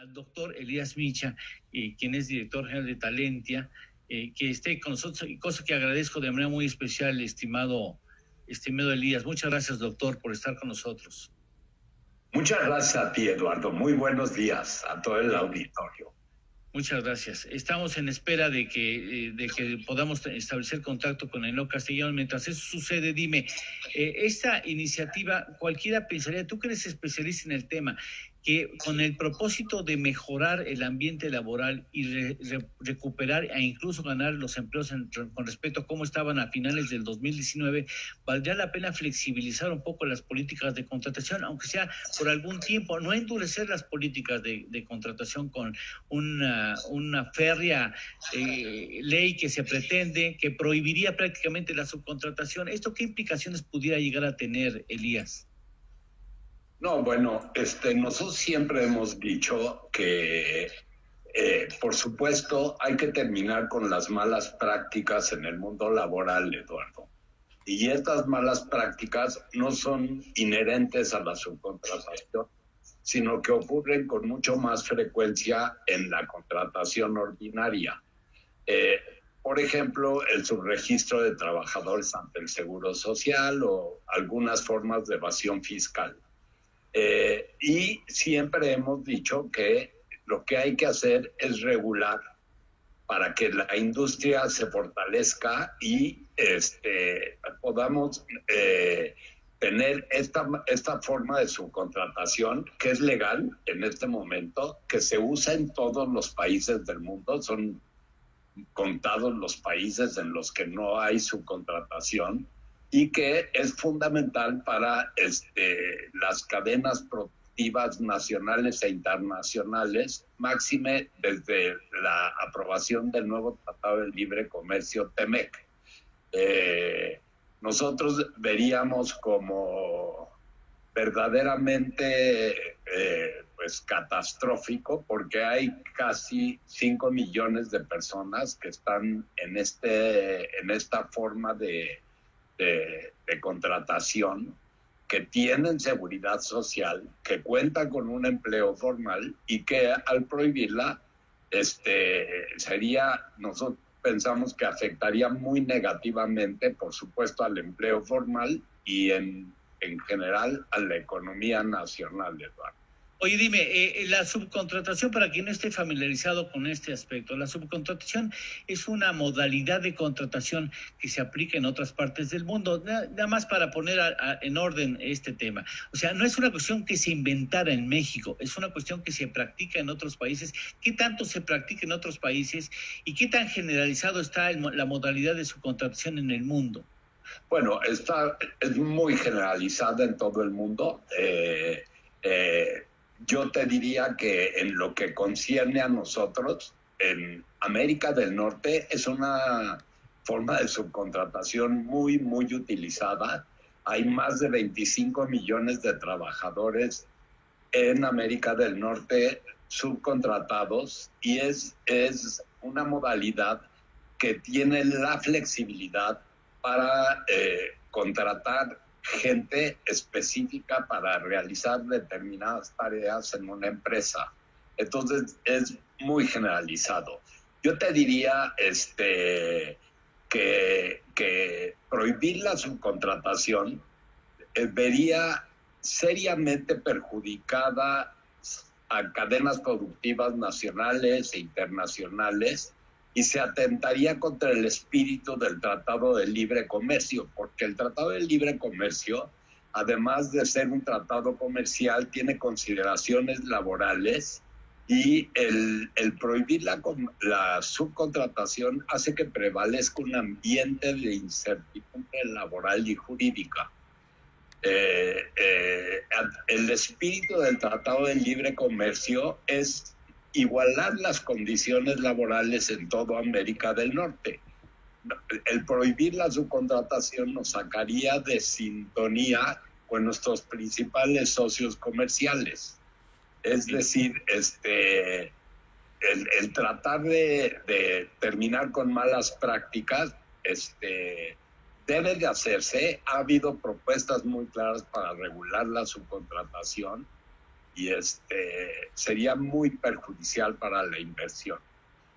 al doctor Elías Micha, quien es director general de Talentia, que esté con nosotros, y cosa que agradezco de manera muy especial, estimado Elías. Muchas gracias, doctor, por estar con nosotros. Muchas gracias a ti, Eduardo. Muy buenos días a todo el auditorio. Muchas gracias. Estamos en espera de que podamos establecer contacto con Enoc Castellanos. Mientras eso sucede, dime, esta iniciativa, cualquiera pensaría, tú que eres especialista en el tema, que con el propósito de mejorar el ambiente laboral y recuperar e incluso ganar los empleos con respecto a cómo estaban a finales del 2019, valdría la pena flexibilizar un poco las políticas de contratación, aunque sea por algún tiempo, no endurecer las políticas de contratación con una férrea ley que se pretende, que prohibiría prácticamente la subcontratación. ¿Esto qué implicaciones pudiera llegar a tener, Elías? No, bueno, nosotros siempre hemos dicho que, por supuesto, hay que terminar con las malas prácticas en el mundo laboral, Eduardo. Y estas malas prácticas no son inherentes a la subcontratación, sino que ocurren con mucho más frecuencia en la contratación ordinaria. Por ejemplo, el subregistro de trabajadores ante el Seguro Social o algunas formas de evasión fiscal. Y siempre hemos dicho que lo que hay que hacer es regular para que la industria se fortalezca y podamos tener esta forma de subcontratación que es legal en este momento, que se usa en todos los países del mundo. Son contados los países en los que no hay subcontratación, y que es fundamental para las cadenas productivas nacionales e internacionales, máxime desde la aprobación del nuevo Tratado de Libre Comercio TEMEC. Nosotros veríamos como verdaderamente pues catastrófico, porque hay casi 5 millones de personas que están en esta forma de contratación, que tienen seguridad social, que cuentan con un empleo formal, y que al prohibirla nosotros pensamos que afectaría muy negativamente, por supuesto, al empleo formal y en general a la economía nacional, Eduardo. Oye, dime, la subcontratación, para quien no esté familiarizado con este aspecto, la subcontratación es una modalidad de contratación que se aplica en otras partes del mundo, nada más para poner en orden este tema. O sea, no es una cuestión que se inventara en México, es una cuestión que se practica en otros países. ¿Qué tanto se practica en otros países y qué tan generalizado está la modalidad de subcontratación en el mundo? Bueno, es muy generalizada en todo el mundo. Yo te diría que en lo que concierne a nosotros, en América del Norte es una forma de subcontratación muy, muy utilizada. Hay más de 25 millones de trabajadores en América del Norte subcontratados, y es una modalidad que tiene la flexibilidad para contratar gente específica para realizar determinadas tareas en una empresa. Entonces es muy generalizado. Yo te diría que prohibir la subcontratación vería seriamente perjudicada a cadenas productivas nacionales e internacionales, y se atentaría contra el espíritu del Tratado de Libre Comercio, porque el Tratado de Libre Comercio, además de ser un tratado comercial, tiene consideraciones laborales, y el prohibir la subcontratación hace que prevalezca un ambiente de incertidumbre laboral y jurídica. El espíritu del Tratado de Libre Comercio es igualar las condiciones laborales en toda América del Norte. El prohibir la subcontratación nos sacaría de sintonía con nuestros principales socios comerciales. Es decir, el tratar de terminar con malas prácticas debe de hacerse. Ha habido propuestas muy claras para regular la subcontratación, sería muy perjudicial para la inversión.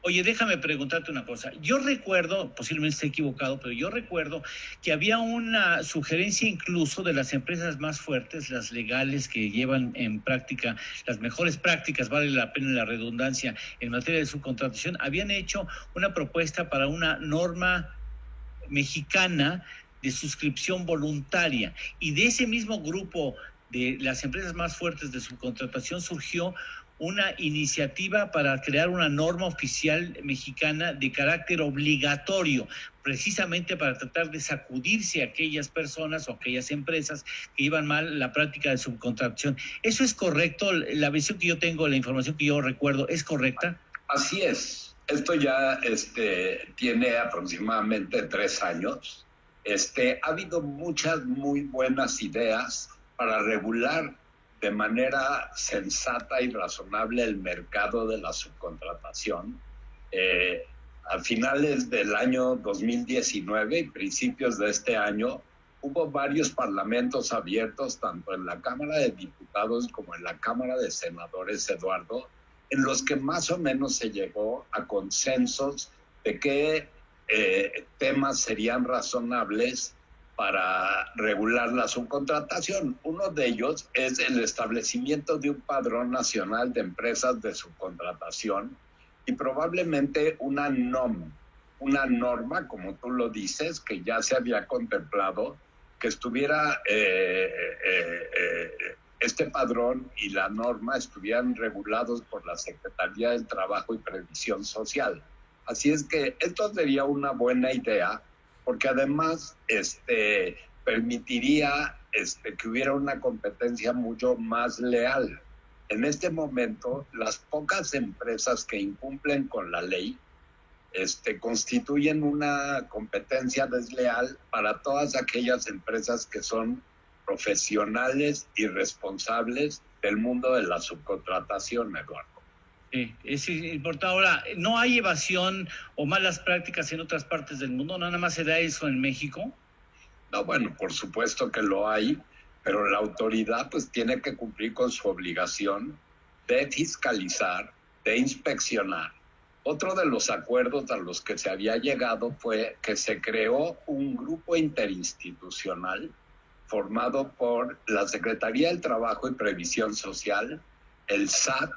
Oye, déjame preguntarte una cosa. Yo recuerdo, posiblemente esté equivocado, pero yo recuerdo que había una sugerencia incluso de las empresas más fuertes, las legales, que llevan en práctica las mejores prácticas, vale la pena la redundancia, en materia de subcontratación, habían hecho una propuesta para una norma mexicana de suscripción voluntaria. Y de ese mismo grupo de las empresas más fuertes de subcontratación surgió una iniciativa para crear una norma oficial mexicana de carácter obligatorio, precisamente para tratar de sacudirse a aquellas personas o aquellas empresas que llevan mal la práctica de subcontratación. ¿Eso es correcto? La visión que yo tengo, la información que yo recuerdo, ¿es correcta? Así es. Esto ya tiene aproximadamente 3 años. Ha habido muchas muy buenas ideas para regular de manera sensata y razonable el mercado de la subcontratación. A finales del año 2019 y principios de este año, hubo varios parlamentos abiertos, tanto en la Cámara de Diputados como en la Cámara de Senadores, Eduardo, en los que más o menos se llegó a consensos de qué temas serían razonables para regular la subcontratación. Uno de ellos es el establecimiento de un padrón nacional de empresas de subcontratación y probablemente una norma, como tú lo dices, que ya se había contemplado, que estuviera este padrón y la norma estuvieran regulados por la Secretaría del Trabajo y Previsión Social. Así es que esto sería una buena idea, porque además permitiría que hubiera una competencia mucho más leal. En este momento, las pocas empresas que incumplen con la ley constituyen una competencia desleal para todas aquellas empresas que son profesionales y responsables del mundo de la subcontratación, Eduardo. Sí, es importante. Ahora, ¿no hay evasión o malas prácticas en otras partes del mundo? ¿No nada más se da eso en México? No, bueno, por supuesto que lo hay, pero la autoridad pues tiene que cumplir con su obligación de fiscalizar, de inspeccionar. Otro de los acuerdos a los que se había llegado fue que se creó un grupo interinstitucional formado por la Secretaría del Trabajo y Previsión Social, el SAT,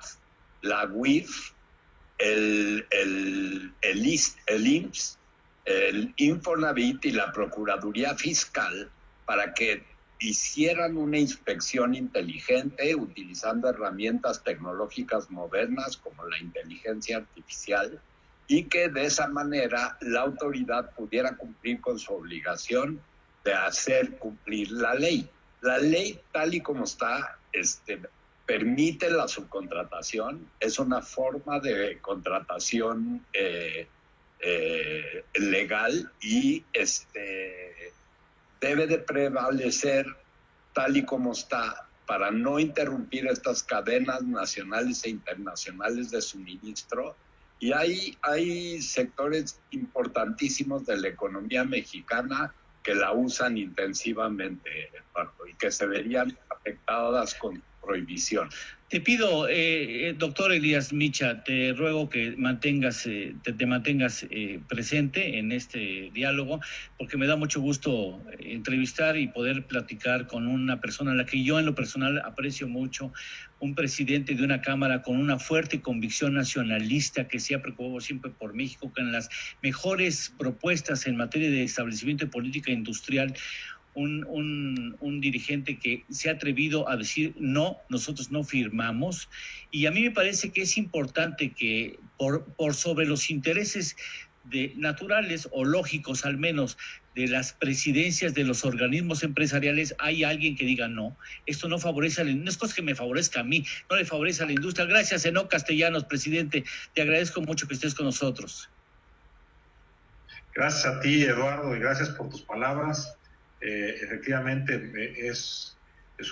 la UIF, el IMSS, el Infonavit y la Procuraduría Fiscal para que hicieran una inspección inteligente utilizando herramientas tecnológicas modernas como la inteligencia artificial y que de esa manera la autoridad pudiera cumplir con su obligación de hacer cumplir la ley. La ley tal y como está, permite la subcontratación, es una forma de contratación legal y debe de prevalecer tal y como está para no interrumpir estas cadenas nacionales e internacionales de suministro. Y hay sectores importantísimos de la economía mexicana que la usan intensivamente, Eduardo, y que se verían afectadas con prohibición. Te pido, doctor Elías Micha, te ruego que te mantengas presente en este diálogo, porque me da mucho gusto entrevistar y poder platicar con una persona a la que yo en lo personal aprecio mucho, un presidente de una Cámara con una fuerte convicción nacionalista que se ha preocupado siempre por México, con las mejores propuestas en materia de establecimiento de política industrial. Un dirigente que se ha atrevido a decir no, nosotros no firmamos, y a mí me parece que es importante que por sobre los intereses naturales o lógicos al menos de las presidencias de los organismos empresariales hay alguien que diga no, esto no favorece no es cosa que me favorezca a mí, no le favorece a la industria. Gracias, Enoc Castellanos, presidente, te agradezco mucho que estés con nosotros. Gracias a ti, Eduardo, y gracias por tus palabras. Efectivamente es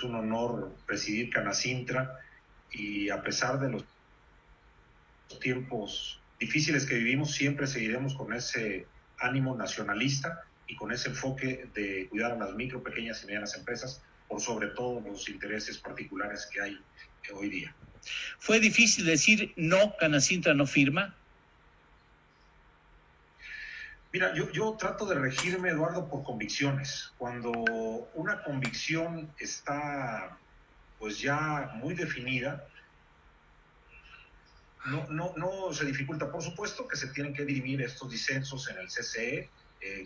un honor presidir Canacintra, y a pesar de los tiempos difíciles que vivimos, siempre seguiremos con ese ánimo nacionalista y con ese enfoque de cuidar a las micro, pequeñas y medianas empresas, por sobre todo los intereses particulares que hay hoy día. ¿Fue difícil decir no, Canacintra no firma? Mira, yo trato de regirme, Eduardo, por convicciones. Cuando una convicción está pues ya muy definida, no se dificulta. Por supuesto que se tienen que dirimir estos disensos en el CCE.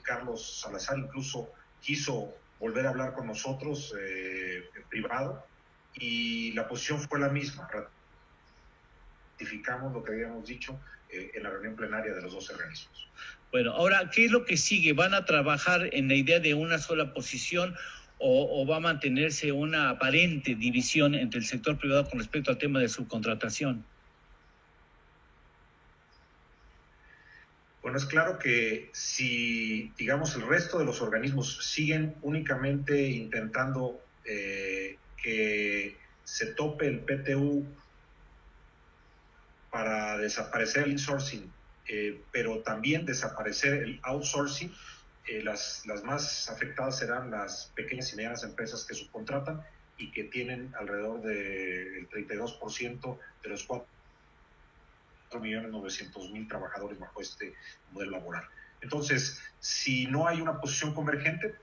Carlos Salazar incluso quiso volver a hablar con nosotros en privado y la posición fue la misma. Ratificamos lo que habíamos dicho en la reunión plenaria de los dos organismos. Bueno, ahora, ¿qué es lo que sigue? ¿Van a trabajar en la idea de una sola posición o va a mantenerse una aparente división entre el sector privado con respecto al tema de subcontratación? Bueno, es claro que si, digamos, el resto de los organismos siguen únicamente intentando que se tope el PTU para desaparecer el insourcing, pero también desaparecer el outsourcing, las más afectadas serán las pequeñas y medianas empresas que subcontratan y que tienen alrededor del 32% de los 4.900.000 trabajadores bajo este modelo laboral. Entonces, si no hay una posición convergente,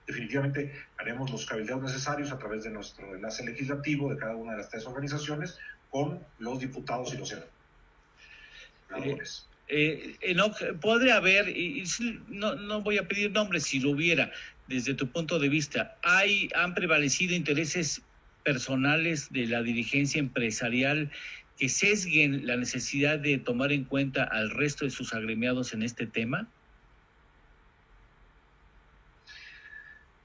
definitivamente haremos los cabildeos necesarios a través de nuestro enlace legislativo de cada una de las tres organizaciones con los diputados y los senadores. Podría haber, no voy a pedir nombres si lo hubiera, desde tu punto de vista, han prevalecido intereses personales de la dirigencia empresarial que sesguen la necesidad de tomar en cuenta al resto de sus agremiados en este tema?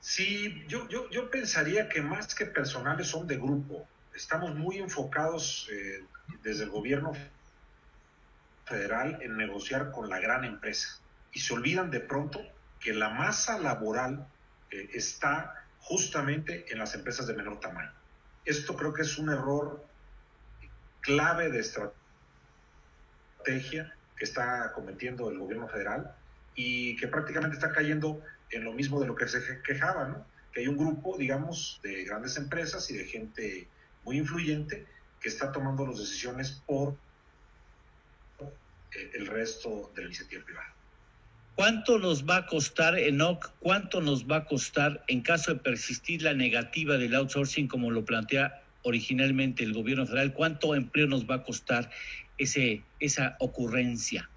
Sí, yo pensaría que más que personales son de grupo. Estamos muy enfocados desde el gobierno federal en negociar con la gran empresa y se olvidan de pronto que la masa laboral está justamente en las empresas de menor tamaño. Esto creo que es un error clave de estrategia que está cometiendo el gobierno federal y que prácticamente está cayendo en lo mismo de lo que se quejaba, ¿no? Que hay un grupo, digamos, de grandes empresas y de gente muy influyente que está tomando las decisiones por el resto de la iniciativa privada. ¿Cuánto nos va a costar, Enoc? ¿Cuánto nos va a costar en caso de persistir la negativa del outsourcing como lo plantea originalmente el gobierno federal? ¿Cuánto empleo nos va a costar esa ocurrencia?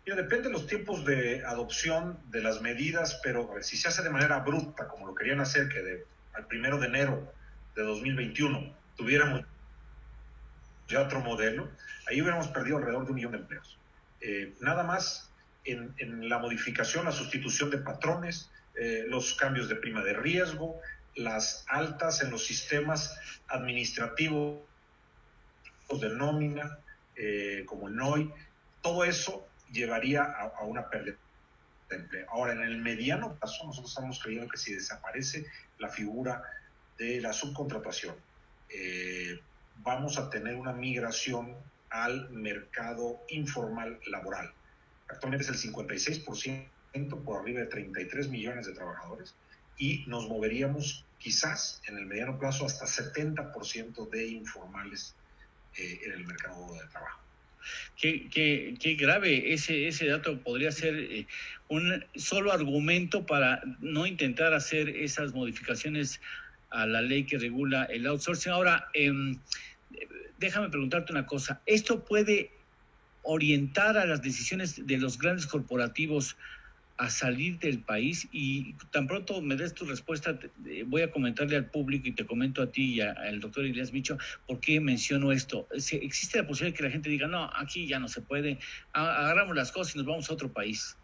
Mira, depende de los tiempos de adopción de las medidas, pero si se hace de manera abrupta, como lo querían hacer, que al 1 de enero de 2021 tuviéramos ya otro modelo, ahí hubiéramos perdido alrededor de 1 millón de empleos. Nada más en la modificación, la sustitución de patrones, los cambios de prima de riesgo, las altas en los sistemas administrativos de nómina, como el NOI, todo eso llevaría a una pérdida de empleo. Ahora, en el mediano plazo, nosotros estamos creyendo que si desaparece la figura de la subcontratación, vamos a tener una migración al mercado informal laboral. Actualmente es el 56%, por arriba de 33 millones de trabajadores, y nos moveríamos quizás en el mediano plazo hasta 70% de informales en el mercado de trabajo. Qué grave, ese dato podría ser un solo argumento para no intentar hacer esas modificaciones a la ley que regula el outsourcing. Ahora, déjame preguntarte una cosa. ¿Esto puede orientar a las decisiones de los grandes corporativos a salir del país? Y tan pronto me des tu respuesta, voy a comentarle al público y te comento a ti y al doctor Elías Micho por qué menciono esto. ¿Existe la posibilidad de que la gente diga, no, aquí ya no se puede, agarramos las cosas y nos vamos a otro país?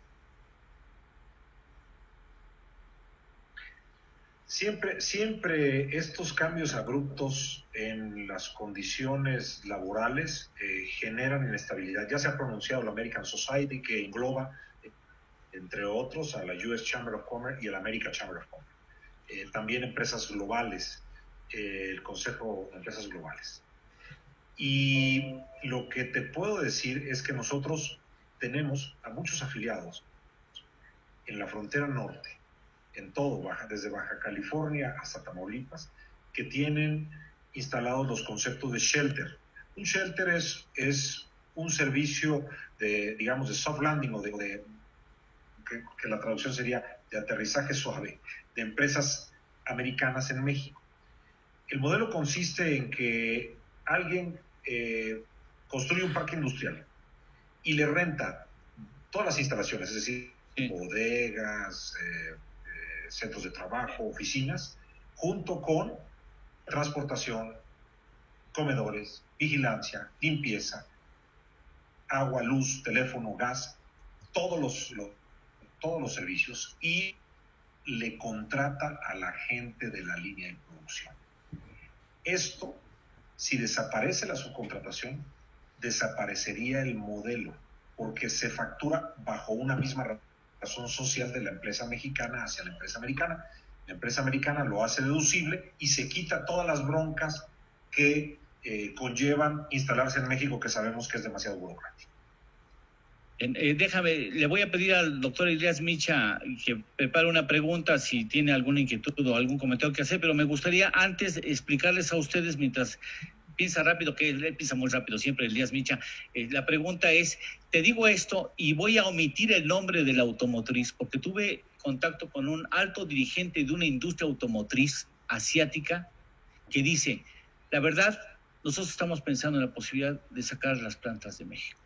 Siempre estos cambios abruptos en las condiciones laborales generan inestabilidad. Ya se ha pronunciado la American Society, que engloba, entre otros, a la US Chamber of Commerce y a la American Chamber of Commerce. También empresas globales, el Consejo de Empresas Globales. Y lo que te puedo decir es que nosotros tenemos a muchos afiliados en la frontera norte, en todo, desde Baja California hasta Tamaulipas, que tienen instalados los conceptos de shelter. Un shelter es un servicio de, digamos, de soft landing o que la traducción sería de aterrizaje suave, de empresas americanas en México. El modelo consiste en que alguien construye un parque industrial y le renta todas las instalaciones, es decir, bodegas, centros de trabajo, oficinas, junto con transportación, comedores, vigilancia, limpieza, agua, luz, teléfono, gas, todos los servicios, y le contrata a la gente de la línea de producción. Esto, si desaparece la subcontratación, desaparecería el modelo, porque se factura bajo una misma razón social de la empresa mexicana hacia la empresa americana. La empresa americana lo hace deducible y se quita todas las broncas que conllevan instalarse en México, que sabemos que es demasiado burocrático. Déjame, le voy a pedir al doctor Elías Micha que prepare una pregunta si tiene alguna inquietud o algún comentario que hacer, pero me gustaría antes explicarles a ustedes, mientras piensa rápido, que él piensa muy rápido siempre, Elías Micha. La pregunta es, te digo esto y voy a omitir el nombre de la automotriz, porque tuve contacto con un alto dirigente de una industria automotriz asiática que dice, la verdad, nosotros estamos pensando en la posibilidad de sacar las plantas de México.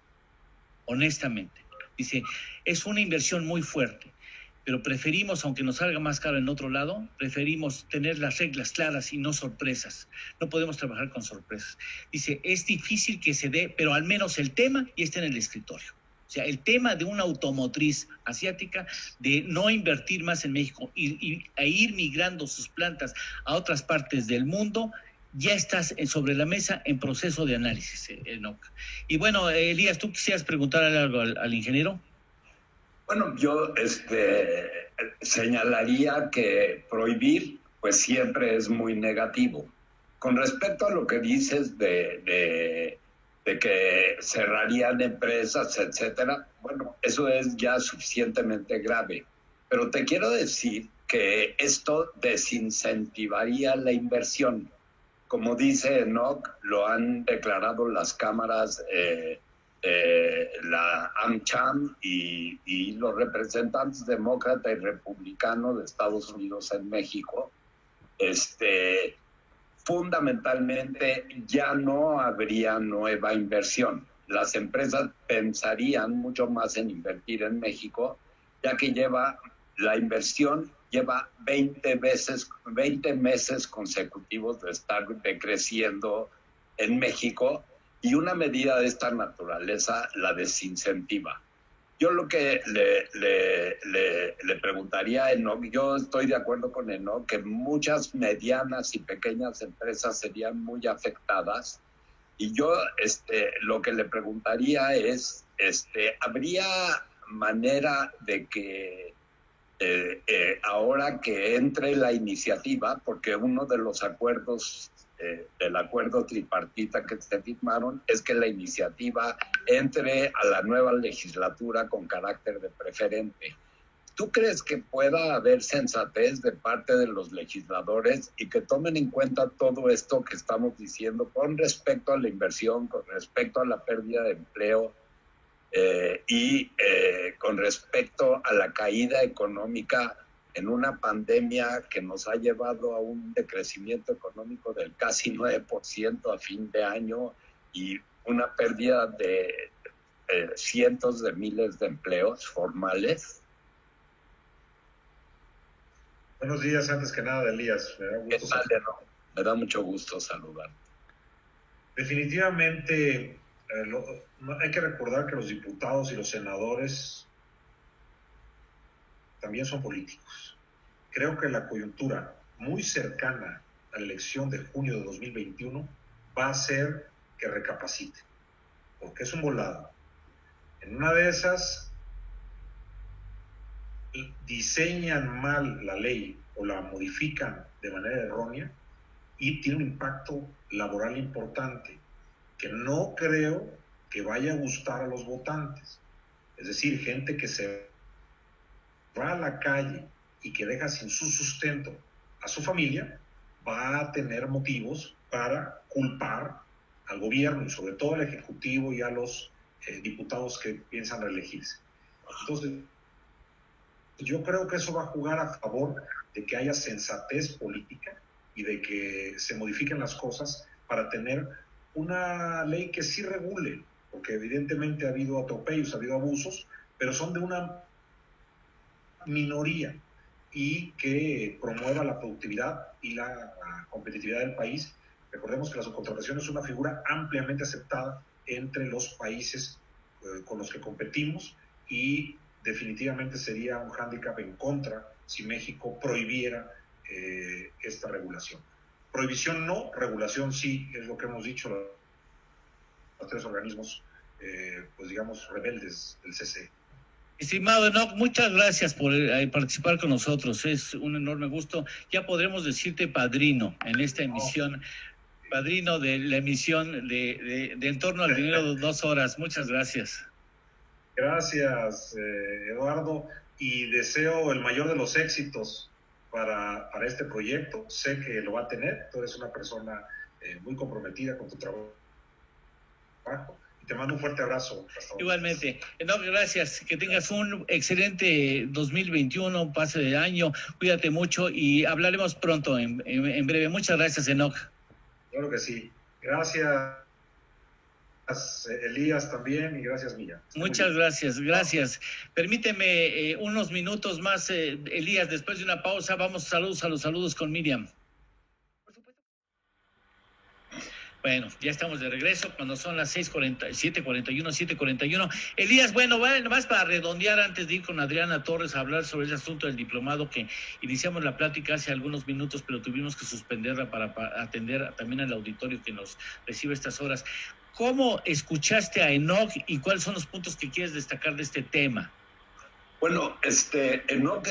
Honestamente, dice, es una inversión muy fuerte, pero preferimos, aunque nos salga más caro en otro lado, preferimos tener las reglas claras y no sorpresas. No podemos trabajar con sorpresas. Dice, es difícil que se dé, pero al menos el tema ya está en el escritorio. O sea, el tema de una automotriz asiática, de no invertir más en México e ir migrando sus plantas a otras partes del mundo, ya estás sobre la mesa en proceso de análisis, Enoc. Y bueno, Elías, ¿tú quisieras preguntar algo al ingeniero? Bueno, yo señalaría que prohibir pues siempre es muy negativo. Con respecto a lo que dices de que cerrarían empresas, etcétera, bueno, eso es ya suficientemente grave. Pero te quiero decir que esto desincentivaría la inversión. Como dice Enoc, lo han declarado las cámaras, la AmCham y los representantes demócrata y republicano de Estados Unidos en México. Fundamentalmente ya no habría nueva inversión. Las empresas pensarían mucho más en invertir en México, ya que la inversión lleva 20 meses consecutivos de estar decreciendo en México, y una medida de esta naturaleza la desincentiva. Yo lo que le preguntaría a Enoc, yo estoy de acuerdo con Enoc, que muchas medianas y pequeñas empresas serían muy afectadas, y yo lo que le preguntaría es, ¿habría manera de que ahora que entre la iniciativa, porque uno de los acuerdos del acuerdo tripartita que se firmaron es que la iniciativa entre a la nueva legislatura con carácter de preferente? ¿Tú crees que pueda haber sensatez de parte de los legisladores y que tomen en cuenta todo esto que estamos diciendo con respecto a la inversión, con respecto a la pérdida de empleo, y con respecto a la caída económica en una pandemia que nos ha llevado a un decrecimiento económico del casi 9% a fin de año y una pérdida de cientos de miles de empleos formales? Buenos días, antes que nada, Elías. Me da mucho gusto saludar. Definitivamente, hay que recordar que los diputados y los senadores también son políticos. Creo que la coyuntura muy cercana a la elección de junio de 2021 va a hacer que recapacite, porque es un volado. En una de esas, diseñan mal la ley o la modifican de manera errónea y tiene un impacto laboral importante que no creo que vaya a gustar a los votantes. Es decir, gente que se va a la calle y que deja sin su sustento a su familia, va a tener motivos para culpar al gobierno y sobre todo al Ejecutivo y a los diputados que piensan reelegirse. Entonces, yo creo que eso va a jugar a favor de que haya sensatez política y de que se modifiquen las cosas para tener una ley que sí regule, porque evidentemente ha habido atropellos, ha habido abusos, pero son de una minoría, y que promueva la productividad y la competitividad del país. Recordemos que la subcontratación es una figura ampliamente aceptada entre los países con los que competimos, y definitivamente sería un hándicap en contra si México prohibiera esta regulación. Prohibición no, regulación sí, es lo que hemos dicho los tres organismos, pues digamos, rebeldes del CCE. Estimado Enoc, muchas gracias por participar con nosotros. Es un enorme gusto. Ya podremos decirte padrino en esta emisión, padrino de la emisión de En torno al dinero 2 horas. Muchas gracias. Gracias, Eduardo, y deseo el mayor de los éxitos para este proyecto. Sé que lo va a tener. Tú eres una persona muy comprometida con tu trabajo. Te mando un fuerte abrazo. Igualmente. Enoc, gracias. Que tengas un excelente 2021, pase de año. Cuídate mucho y hablaremos pronto, en breve. Muchas gracias, Enoc. Claro que sí. Gracias, Elías, también, y gracias, Milla. Muchas gracias. Permíteme unos minutos más, Elías, después de una pausa. Vamos a los saludos con Miriam. Bueno, ya estamos de regreso cuando son las 7:41. Elías, bueno, nomás para redondear antes de ir con Adriana Torres a hablar sobre ese asunto del diplomado, que iniciamos la plática hace algunos minutos, pero tuvimos que suspenderla para atender también al auditorio que nos recibe estas horas. ¿Cómo escuchaste a Enoc y cuáles son los puntos que quieres destacar de este tema? Bueno, Enoc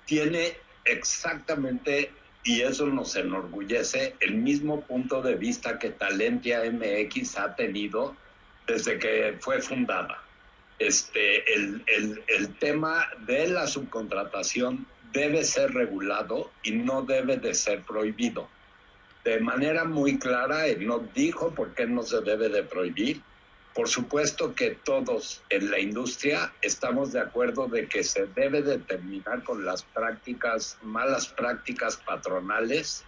tiene exactamente, y eso nos enorgullece, el mismo punto de vista que Talentia MX ha tenido desde que fue fundada. El tema de la subcontratación debe ser regulado y no debe de ser prohibido. De manera muy clara, él nos dijo por qué no se debe de prohibir. Por supuesto que todos en la industria estamos de acuerdo de que se debe de terminar con las malas prácticas patronales,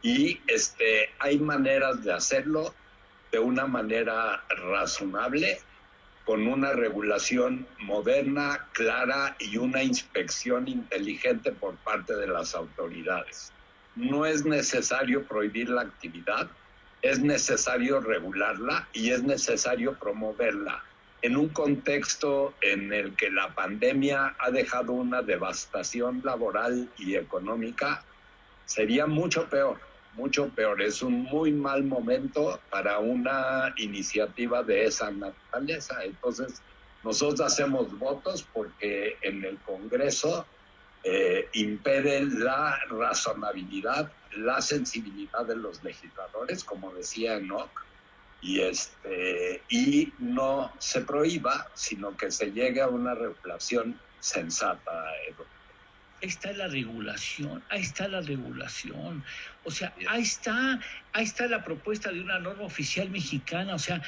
y hay maneras de hacerlo de una manera razonable, con una regulación moderna, clara y una inspección inteligente por parte de las autoridades. No es necesario prohibir la actividad, es necesario regularla y es necesario promoverla. En un contexto en el que la pandemia ha dejado una devastación laboral y económica, sería mucho peor. Es un muy mal momento para una iniciativa de esa naturaleza. Entonces, nosotros hacemos votos porque en el Congreso impede la razonabilidad, la sensibilidad de los legisladores, como decía Enoc, y no se prohíba, sino que se llegue a una regulación sensata, Edu. Ahí está la regulación. O sea, ahí está la propuesta de una norma oficial mexicana. O sea,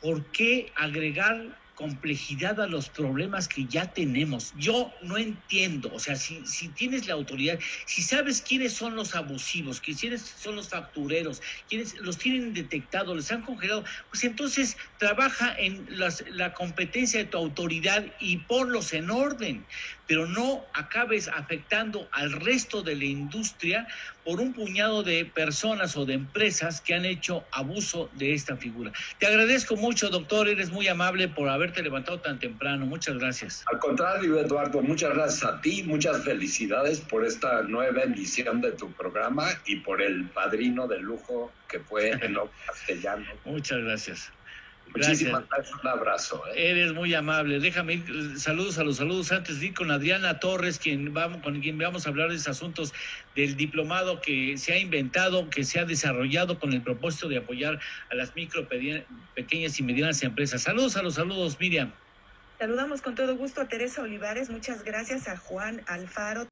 ¿por qué agregar complejidad a los problemas que ya tenemos? Yo no entiendo. O sea, si tienes la autoridad, si sabes quiénes son los abusivos, quiénes son los factureros, quiénes los tienen detectados, les han congelado, pues entonces trabaja en la competencia de tu autoridad y ponlos en orden, pero no acabes afectando al resto de la industria por un puñado de personas o de empresas que han hecho abuso de esta figura. Te agradezco mucho, doctor, eres muy amable por haberte levantado tan temprano. Muchas gracias. Al contrario, Eduardo, muchas gracias a ti, muchas felicidades por esta nueva emisión de tu programa y por el padrino de lujo que fue Enoc Castellanos. Muchas gracias. Muchísimas gracias, un abrazo. Eres muy amable. Déjame ir, saludos antes de ir con Adriana Torres, con quien vamos a hablar de esos asuntos del diplomado que se ha inventado, que se ha desarrollado con el propósito de apoyar a las micro, pequeñas y medianas empresas. Saludos, Miriam. Saludamos con todo gusto a Teresa Olivares, muchas gracias a Juan Alfaro.